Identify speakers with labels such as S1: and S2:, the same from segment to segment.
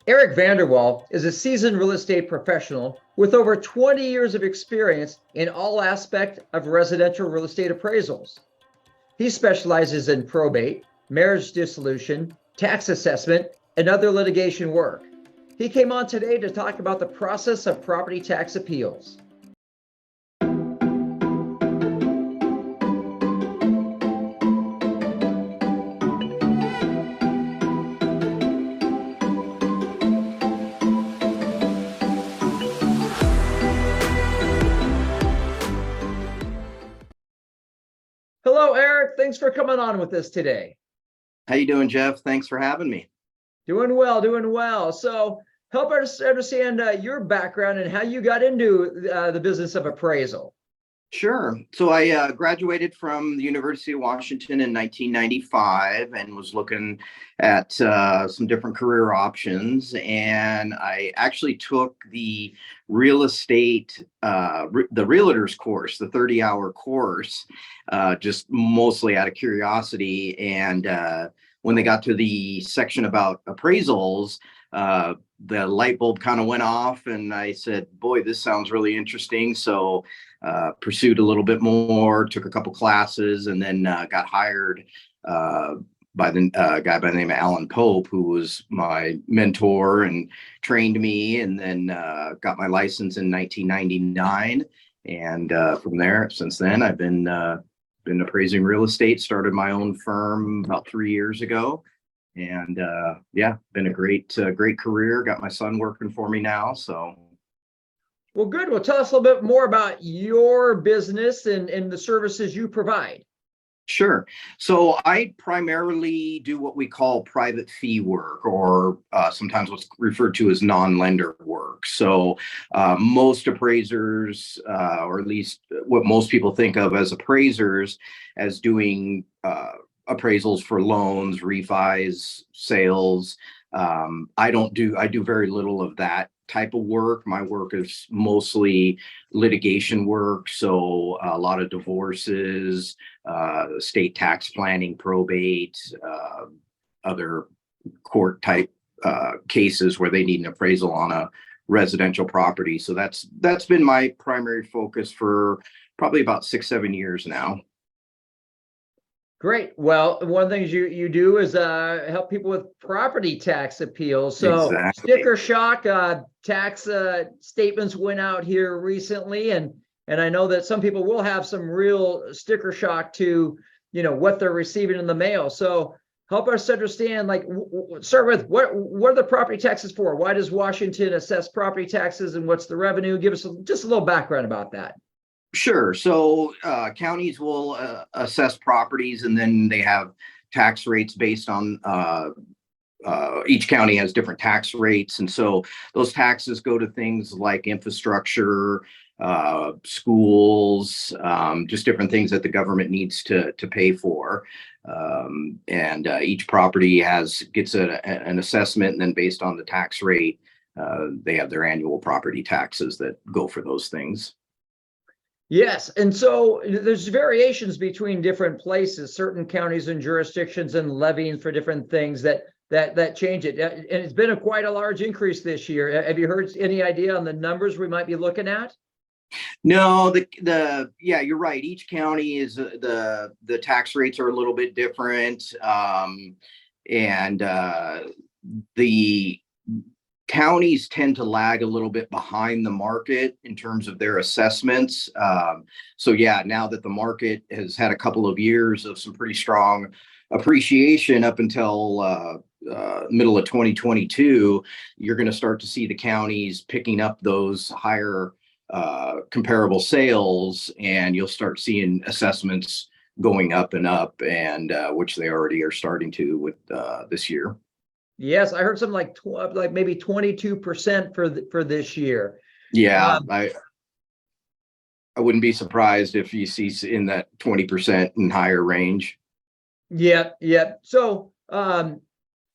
S1: Eric Vanderwaal is a seasoned real estate professional with over 20 years of experience in all aspects of residential real estate appraisals. He specializes in probate, marriage dissolution, tax assessment, and other litigation work. He came on today to talk about the process of property tax appeals. Hello, Eric. Thanks for coming on with us today.
S2: How you doing, Jeff? Thanks for having me.
S1: Doing well, doing well. So help us understand your background and how you got into the business of appraisal.
S2: Sure. So I graduated from the University of Washington in 1995 and was looking at some different career options. And I actually took the real estate, the realtor's course, the 30-hour course, just mostly out of curiosity. And when they got to the section about appraisals, the light bulb kind of went off and I said, boy, this sounds really interesting. So pursued a little bit more, took a couple classes, and then got hired by the guy by the name of Alan Pope, who was my mentor and trained me, and then got my license in 1999. And from there, since then, I've been appraising real estate. Started my own firm about 3 years ago, and yeah, been a great career. Got my son working for me now, so.
S1: Well, good. Well, tell us a little bit more about your business and the services you provide.
S2: Sure. So I primarily do what we call private fee work, or sometimes what's referred to as non-lender work. So most appraisers, or at least what most people think of as appraisers, as doing appraisals for loans, refis, sales. I do very little of that type of work. My work is mostly litigation work. So a lot of divorces, state tax planning, probate, other court type cases where they need an appraisal on a residential property. So that's been my primary focus for probably about 6-7 years now.
S1: Great. Well, one of the things you do is help people with property tax appeals. So
S2: Exactly.
S1: sticker shock tax statements went out here recently, and I know that some people will have some real sticker shock to what they're receiving in the mail. So help us understand, like, start with what are the property taxes for? Why does Washington assess property taxes, and what's the revenue? Give us just a little background about that.
S2: Sure. So counties will assess properties, and then they have tax rates based on each county has different tax rates. And so those taxes go to things like infrastructure, schools, just different things that the government needs to pay for. And each property gets an assessment, and then based on the tax rate, they have their annual property taxes that go for those things.
S1: Yes, and so there's variations between different places, certain counties and jurisdictions, and levying for different things that change it. And it's been quite a large increase this year. Have you heard any idea on the numbers we might be looking at?
S2: No, yeah, you're right. Each county is the tax rates are a little bit different, and the counties tend to lag a little bit behind the market in terms of their assessments. So yeah, now that the market has had a couple of years of some pretty strong appreciation up until middle of 2022, you're going to start to see the counties picking up those higher comparable sales, and you'll start seeing assessments going up and up, and which they already are starting to with this year.
S1: Yes, I heard something like maybe 22% for this year.
S2: Yeah, I wouldn't be surprised if you see in that 20% and higher range.
S1: Yep. So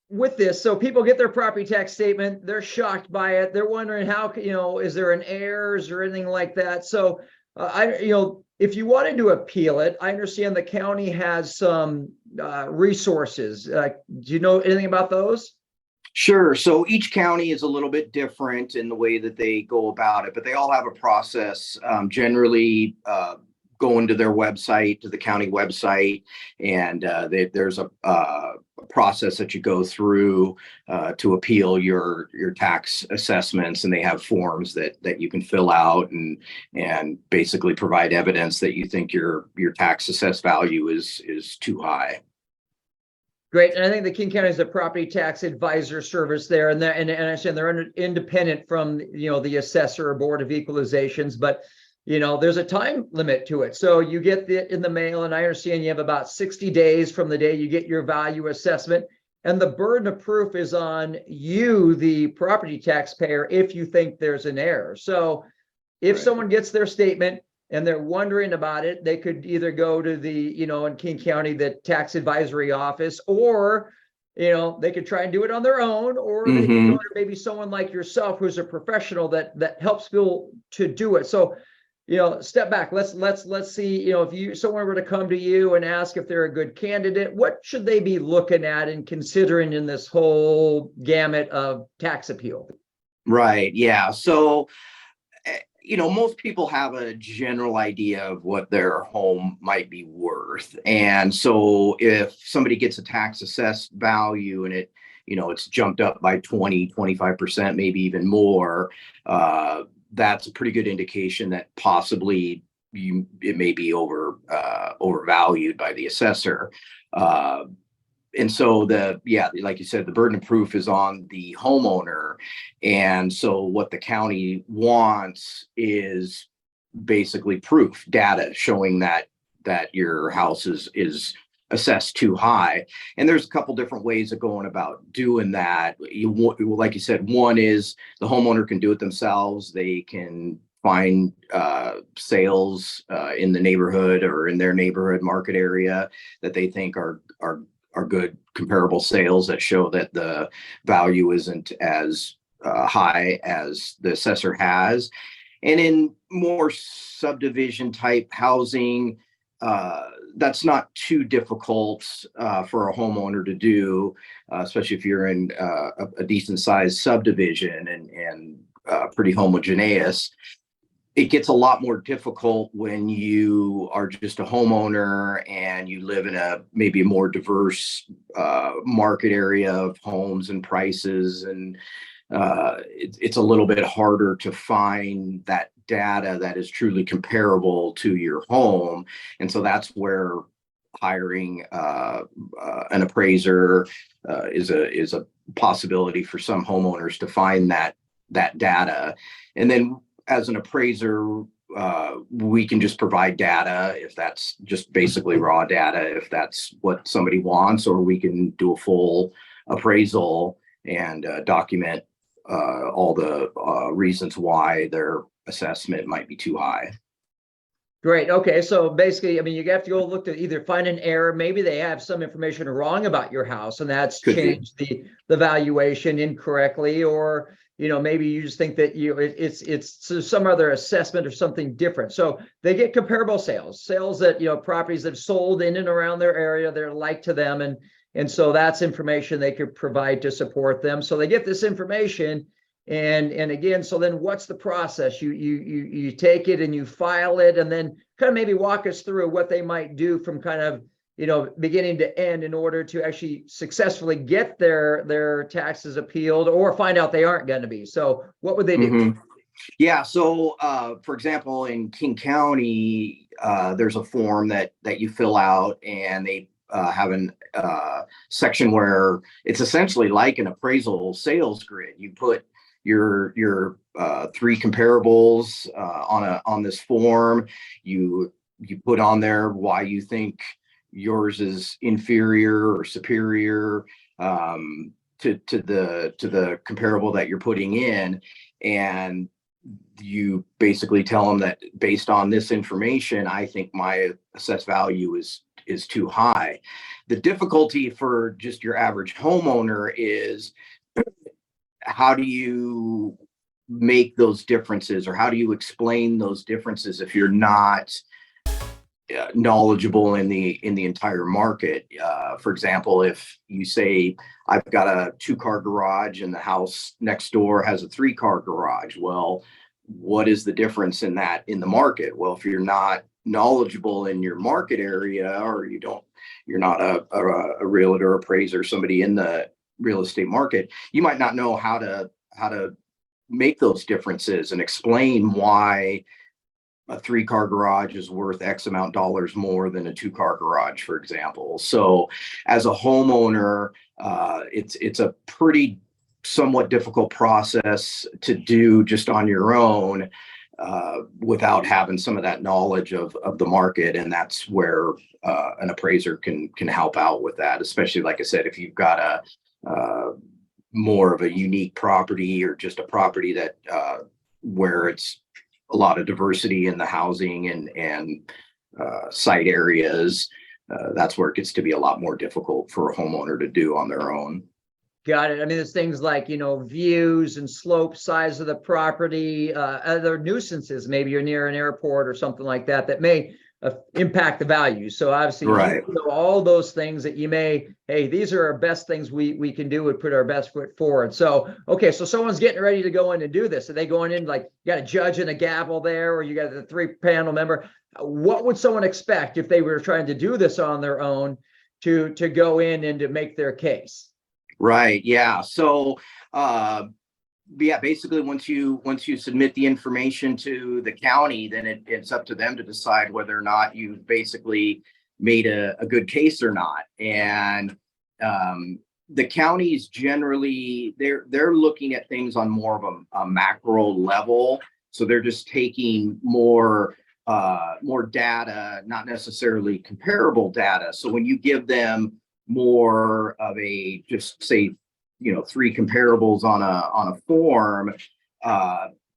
S1: with this, so people get their property tax statement, they're shocked by it, they're wondering how, is there an errors or anything like that? So if you wanted to appeal it, I understand the county has some resources. Do you know anything about those?
S2: Sure. So each county is a little bit different in the way that they go about it, but they all have a process. Generally, going to their website, to the county website, and there's a process that you go through to appeal your tax assessments, and they have forms that you can fill out and basically provide evidence that you think your tax assessed value is too high.
S1: Great. And I think the King County is a property tax advisor service there. And I understand they're independent from, the assessor or board of equalizations, but, there's a time limit to it. So you get it in the mail, and I understand you have about 60 days from the day you get your value assessment. And the burden of proof is on you, the property taxpayer, if you think there's an error. So if someone gets their statement and they're wondering about it, they could either go to the, in King County, the tax advisory office, or, they could try and do it on their own, or they could go to maybe someone like yourself, who's a professional that helps people to do it. So, step back. Let's see, if someone were to come to you and ask if they're a good candidate, what should they be looking at and considering in this whole gamut of tax appeal?
S2: Right. Yeah. So, most people have a general idea of what their home might be worth. And so if somebody gets a tax assessed value and it's jumped up by 25%, maybe even more, that's a pretty good indication that possibly it may be overvalued by the assessor. And so like you said, the burden of proof is on the homeowner. And so what the county wants is basically proof, data showing that your house is assessed too high. And there's a couple different ways of going about doing that. Like you said, one is the homeowner can do it themselves. They can find sales in the neighborhood or in their neighborhood market area that they think are good comparable sales that show that the value isn't as high as the assessor has. And in more subdivision type housing, that's not too difficult for a homeowner to do, especially if you're in a decent sized subdivision and pretty homogeneous. It gets a lot more difficult when you are just a homeowner and you live in maybe a more diverse market area of homes and prices. And it's a little bit harder to find that data that is truly comparable to your home. And so that's where hiring an appraiser is a possibility for some homeowners to find that data. And then as an appraiser, we can just provide data if that's just basically raw data, if that's what somebody wants, or we can do a full appraisal and document all the reasons why their assessment might be too high.
S1: Great. Okay. So basically, you have to go look to either find an error. Maybe they have some information wrong about your house, and that's changed the valuation incorrectly, or maybe you just think that it's some other assessment or something different. So they get comparable sales that, properties that have sold in and around their area, they're like to them. And so that's information they could provide to support them. So they get this information. And again, so then what's the process? You take it and you file it, and then kind of maybe walk us through what they might do from kind of, beginning to end in order to actually successfully get their taxes appealed or find out they aren't going to be. So what would they do?
S2: Yeah. So, for example, in King County, there's a form that you fill out, and they have a section where it's essentially like an appraisal sales grid. You put your three comparables on this form. You put on there why you think yours is inferior or superior to the comparable that you're putting in, and you basically tell them that based on this information, I think my assessed value is too high. The difficulty for just your average homeowner is, how do you make those differences, or how do you explain those differences if you're not knowledgeable in the entire market. For example, if you say I've got a 2-car garage and the house next door has a 3-car garage, well, what is the difference in the market? Well, if you're not knowledgeable in your market area, or you're not a realtor, appraiser, somebody in the real estate market, you might not know how to make those differences and explain why a 3-car garage is worth X amount dollars more than a 2-car garage, for example. So as a homeowner, it's a pretty somewhat difficult process to do just on your own, without having some of that knowledge of the market. And that's where an appraiser can help out with that, especially, like I said, if you've got more of a unique property, or just a property that where it's a lot of diversity in the housing and site areas. That's where it gets to be a lot more difficult for a homeowner to do on their own.
S1: Got it. I mean, there's things like, views and slope, size of the property, other nuisances. Maybe you're near an airport or something like that, that may impact the value. So obviously,
S2: Right.
S1: All those things that you may, hey, these are our best things we can do, and put our best foot forward. So, okay, so someone's getting ready to go in and do this. Are they going in, like, you got a judge and a gavel there, or you got the 3-panel member? What would someone expect if they were trying to do this on their own to go in and to make their case?
S2: Right. Yeah. So, yeah, basically once you submit the information to the county, then it's up to them to decide whether or not you've basically made a good case or not. And the counties generally, they're looking at things on more of a macro level. So they're just taking more data, not necessarily comparable data. So when you give them more of a, just say, 3 comparables on a form,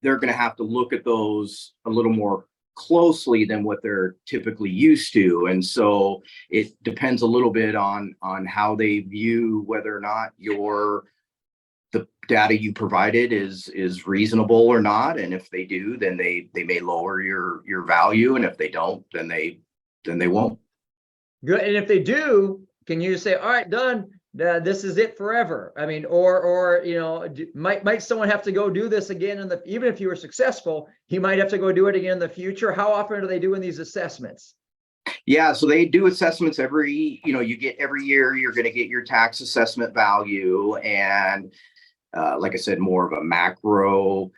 S2: they're going to have to look at those a little more closely than what they're typically used to. And so it depends a little bit on how they view whether or not the data you provided is reasonable or not. And if they do, then they may lower your value. And if they don't, then they won't.
S1: Good. And if they do, can you say, all right, done, this is it forever? I mean, or might someone have to go do this again even if you were successful, he might have to go do it again in the future? How often are they doing these assessments?
S2: Yeah, so they do assessments every year. You're going to get your tax assessment value, and like I said, more of a macro.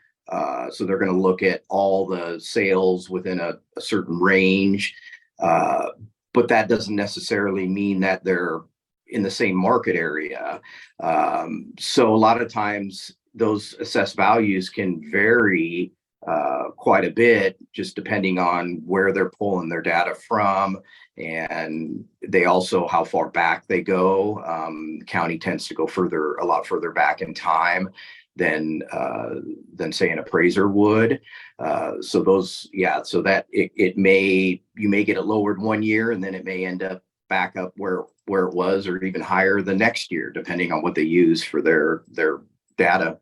S2: So they're going to look at all the sales within a certain range, but that doesn't necessarily mean that they're in the same market area. So a lot of times those assessed values can vary quite a bit, just depending on where they're pulling their data from, and they also how far back they go. The county tends to go a lot further back in time than say an appraiser would. So that you may get it lowered one year, and then it may end up back up where it was, or even higher the next year, depending on what they use for their data.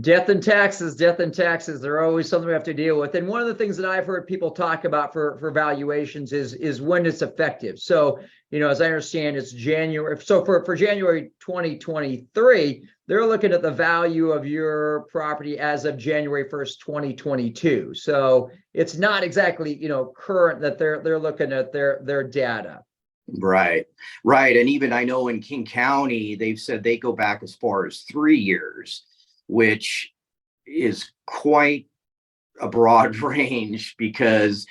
S1: Death and taxes, they're always something we have to deal with. And one of the things that I've heard people talk about for valuations is when it's effective. So, as I understand, it's January. So for January 2023, they're looking at the value of your property as of January 1st, 2022. So it's not exactly, current, that they're looking at their data.
S2: Right. And even I know in King County, they've said they go back as far as 3 years, which is quite a broad range, because,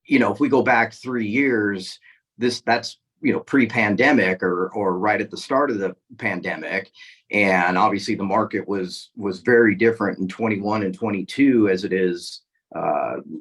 S2: if we go back 3 years, that's pre-pandemic or right at the start of the pandemic. And obviously the market was very different in 21 and 22 as it is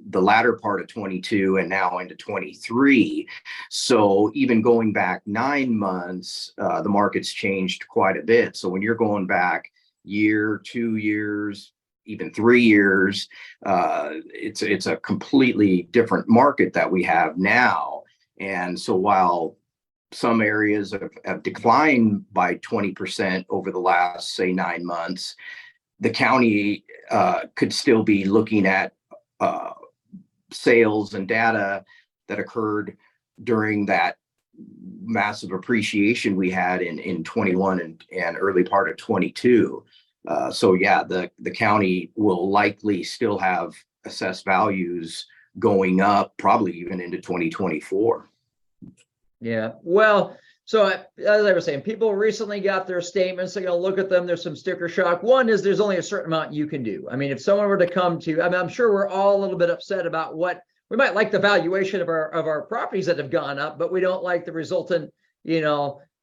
S2: the latter part of 22 and now into 23. So even going back 9 months, the market's changed quite a bit. So when you're going back year, 2 years, even 3 years, it's a completely different market that we have now. And so while some areas have declined by 20% over the last, say, 9 months, the county could still be looking at sales and data that occurred during that massive appreciation we had in 21 and early part of 22. So yeah, the county will likely still have assessed values going up, probably even into 2024.
S1: Yeah. Well, so as I was saying, people recently got their statements. They're going to look at them. There's some sticker shock. One is there's only a certain amount you can do. I mean, if someone were to come to, I mean, I'm sure we're all a little bit upset about what we might like the valuation of our properties that have gone up, but we don't like the resultant,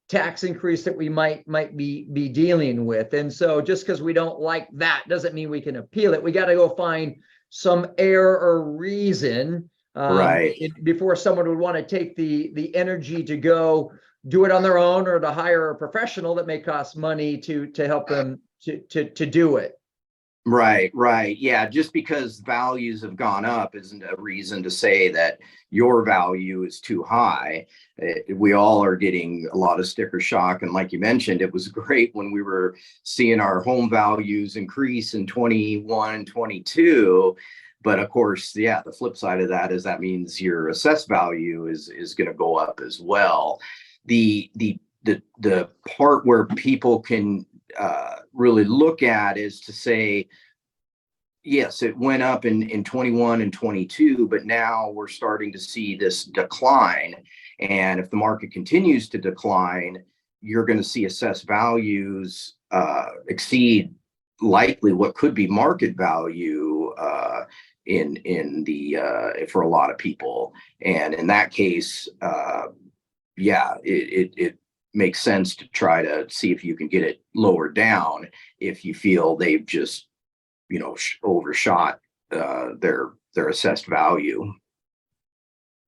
S1: tax increase that we might be dealing with. And so just because we don't like that doesn't mean we can appeal it. We got to go find some error or reason
S2: Right.
S1: before someone would want to take the energy to go do it on their own, or to hire a professional that may cost money to help them to do it.
S2: Right. Yeah, just because values have gone up isn't a reason to say that your value is too high. We all are getting a lot of sticker shock. And like you mentioned, it was great when we were seeing our home values increase in 21 and 22. But of course, yeah, the flip side of that is that means your assessed value is going to go up as well. The part where people can really look at is to say, yes, it went up in 21 and 22, but now we're starting to see this decline. And if the market continues to decline, you're going to see assessed values exceed likely what could be market value in the for a lot of people. And in that case, yeah, it makes sense to try to see if you can get it lower down if you feel they've just overshot their assessed value.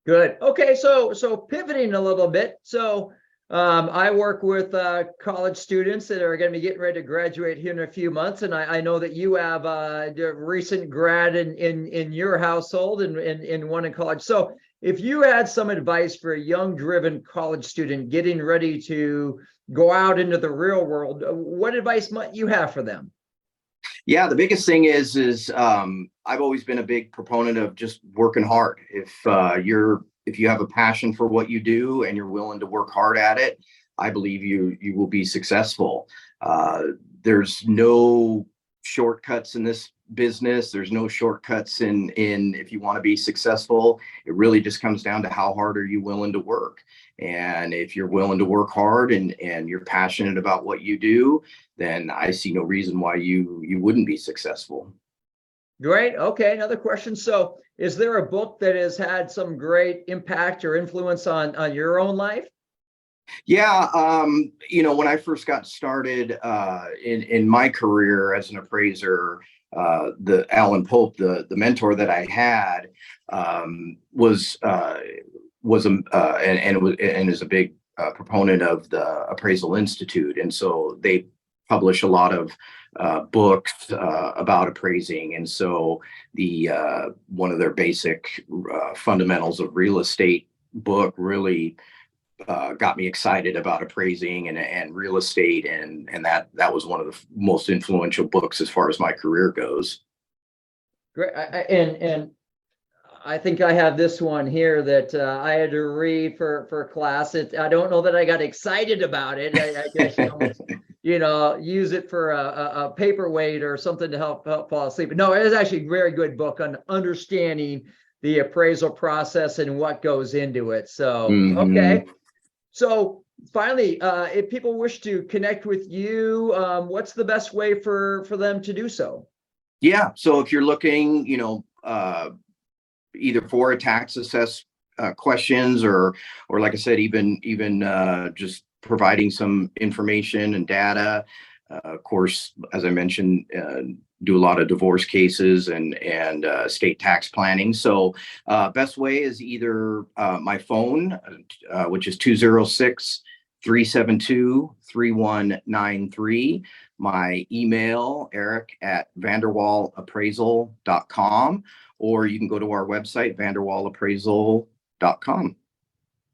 S1: Good. Okay, so pivoting a little bit. So I work with college students that are going to be getting ready to graduate here in a few months, and I know that you have a recent grad in your household and in one in college. So if you had some advice for a young, driven college student getting ready to go out into the real world, what advice might you have for them?
S2: Yeah, the biggest thing is I've always been a big proponent of just working hard. If you have a passion for what you do and you're willing to work hard at it, I believe you will be successful. There's no shortcuts in this business. There's no shortcuts in if you want to be successful. It really just comes down to how hard are you willing to work. And if you're willing to work hard and you're passionate about what you do, then I see no reason why you wouldn't be successful.
S1: Great. Okay, another question. So is there a book that has had some great impact or influence on your own life?
S2: Yeah, when I first got started in my career as an appraiser, the Alan Pope, the mentor that I had, was and is a big proponent of the Appraisal Institute, and so they publish a lot of books about appraising. And so the one of their basic fundamentals of real estate book really got me excited about appraising and real estate, and that was one of the most influential books as far as my career goes.
S1: Great. And I think I have this one here that I had to read for class. I don't know that I got excited about it. I guess use it for a paperweight or something to help fall asleep. But no, it is actually a very good book on understanding the appraisal process and what goes into it. So, okay. So finally, if people wish to connect with you, what's the best way for them to do so?
S2: Yeah. So if you're looking, either for a tax assess questions or like I said, even just providing some information and data. Of course, as I mentioned, do a lot of divorce cases and state tax planning. So best way is either my phone, which is 206-372-3193. My email, eric@vanderwaalappraisal.com, or you can go to our website, vanderwaalappraisal.com.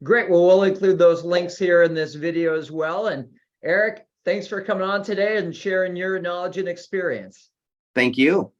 S1: Great. Well, we'll include those links here in this video as well. And Eric, thanks for coming on today and sharing your knowledge and experience.
S2: Thank you.